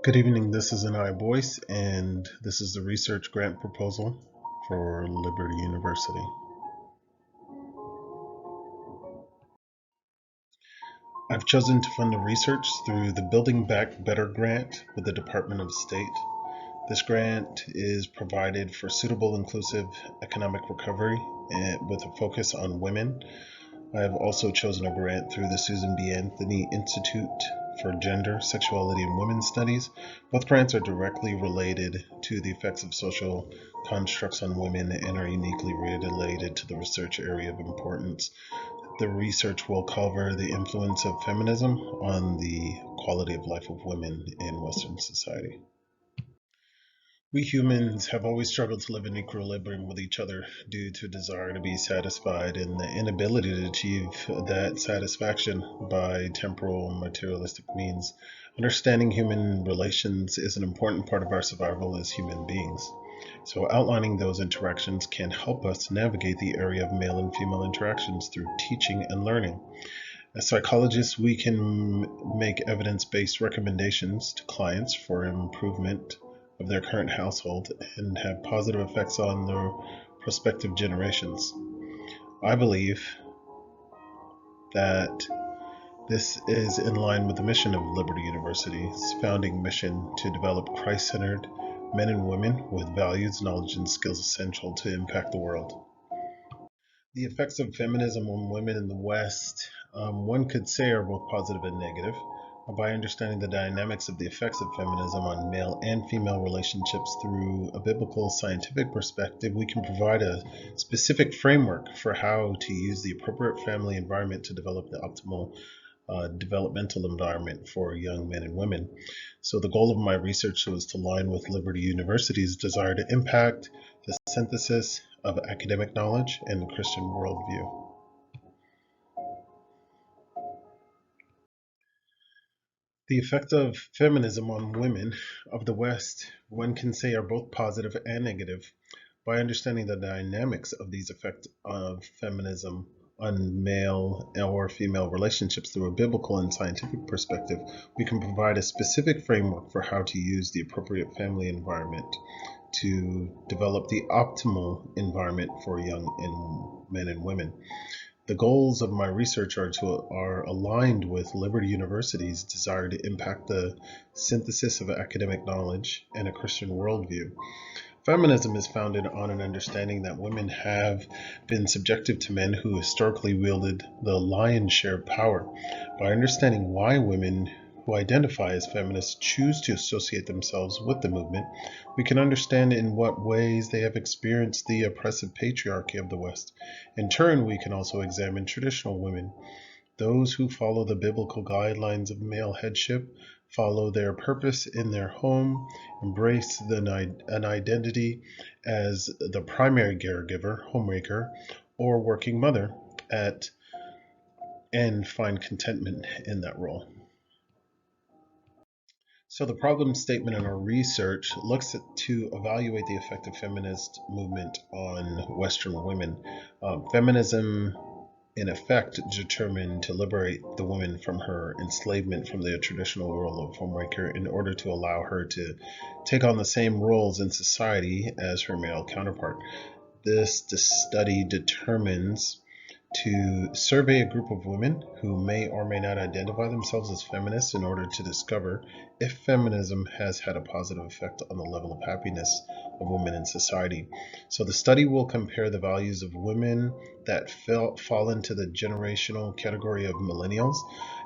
Good evening, this is an iVoice, and this is the research grant proposal for Liberty University. I've chosen to fund the research through the Building Back Better grant with the Department of State. This grant is provided for suitable inclusive economic recovery and with a focus on women. I have also chosen a grant through the Susan B. Anthony Institute for Gender, Sexuality, and Women's Studies. Both grants are directly related to the effects of social constructs on women and are uniquely related to the research area of importance. The research will cover the influence of feminism on the quality of life of women in Western society. We humans have always struggled to live in equilibrium with each other due to desire to be satisfied and the inability to achieve that satisfaction by temporal materialistic means. Understanding human relations is an important part of our survival as human beings. So, outlining those interactions can help us navigate the area of male and female interactions through teaching and learning. As psychologists, we can make evidence based recommendations to clients for improvement of their current household and have positive effects on their prospective generations. I believe that this is in line with the mission of Liberty University's founding mission to develop Christ centered men and women with values, knowledge, and skills essential to impact the world. The effects of feminism on women in the West, one could say, are both positive and negative. By understanding the dynamics of the effects of feminism on male and female relationships through a biblical scientific perspective, we can provide a specific framework for how to use the appropriate family environment to develop the optimal developmental environment for young men and women. So, the goal of my research was to align with Liberty University's desire to impact the synthesis of academic knowledge and the Christian worldview. The effect of feminism on women of the West, one can say, are both positive and negative. By understanding the dynamics of these effects of feminism on male or female relationships through a biblical and scientific perspective, we can provide a specific framework for how to use the appropriate family environment to develop the optimal environment for young men and women. The goals of my research are aligned with Liberty University's desire to impact the synthesis of academic knowledge and a Christian worldview. Feminism is founded on an understanding that women have been subjective to men who historically wielded the lion's share of power. By understanding why women who identify as feminists choose to associate themselves with the movement, we can understand in what ways they have experienced the oppressive patriarchy of the West. In turn, we can also examine traditional women, those who follow the biblical guidelines of male headship, follow their purpose in their home, embrace an identity as the primary caregiver, homemaker, or working mother, and find contentment in that role. So the problem statement in our research looks to evaluate the effect of feminist movement on Western women. Feminism, in effect, determined to liberate the woman from her enslavement from the traditional role of homemaker in order to allow her to take on the same roles in society as her male counterpart. This study determines to survey a group of women who may or may not identify themselves as feminists in order to discover if feminism has had a positive effect on the level of happiness of women in society. So the study will compare the values of women that fall into the generational category of millennials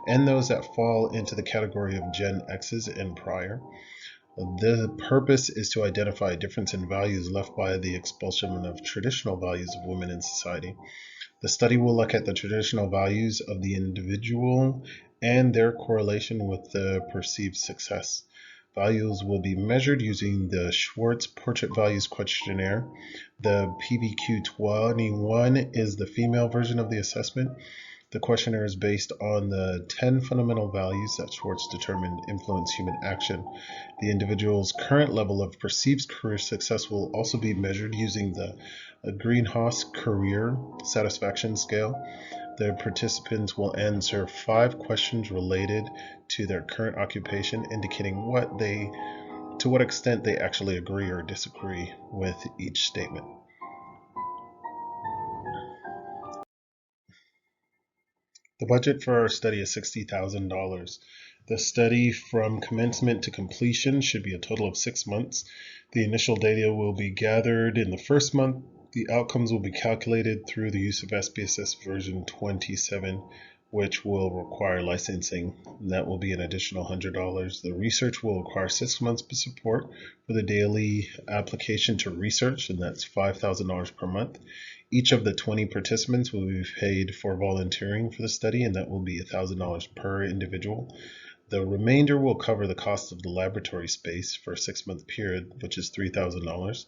and those that fall into the category of Gen X's and prior. The purpose is to identify a difference in values left by the expulsion of traditional values of women in society. The study will look at the traditional values of the individual and their correlation with the perceived success. Values will be measured using the Schwartz Portrait Values Questionnaire. The PVQ 21 is the female version of the assessment. The questionnaire is based on the 10 fundamental values that Schwartz determined influence human action. The individual's current level of perceived career success will also be measured using the Greenhouse Career Satisfaction Scale. The participants will answer 5 questions related to their current occupation, indicating to what extent they actually agree or disagree with each statement. The budget for our study is $60,000. The study from commencement to completion should be a total of 6 months. The initial data will be gathered in the first month. The outcomes will be calculated through the use of SPSS version 27, which will require licensing. And that will be an additional $100. The research will require 6 months of support for the daily application to research, and that's $5,000 per month. Each of the 20 participants will be paid for volunteering for the study, and that will be $1,000 per individual. The remainder will cover the cost of the laboratory space for a 6-month period, which is $3,000.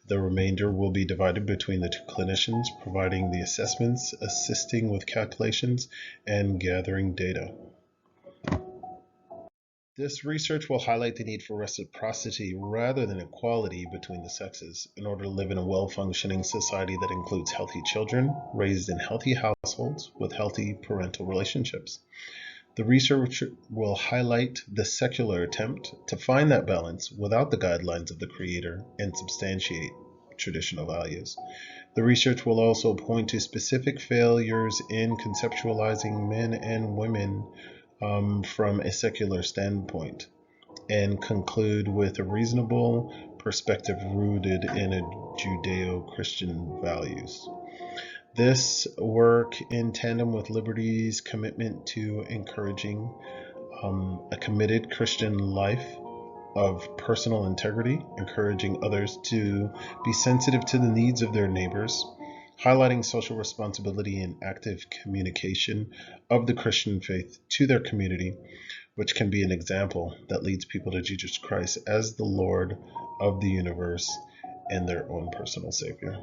The remainder will be divided between the 2 clinicians, providing the assessments, assisting with calculations, and gathering data. This research will highlight the need for reciprocity rather than equality between the sexes in order to live in a well-functioning society that includes healthy children raised in healthy households with healthy parental relationships. The research will highlight the secular attempt to find that balance without the guidelines of the Creator and substantiate traditional values. The research will also point to specific failures in conceptualizing men and women from a secular standpoint, and conclude with a reasonable perspective rooted in Judeo-Christian values. This work, in tandem with Liberty's commitment to encouraging a committed Christian life of personal integrity, encouraging others to be sensitive to the needs of their neighbors, highlighting social responsibility and active communication of the Christian faith to their community, which can be an example that leads people to Jesus Christ as the Lord of the universe and their own personal Savior.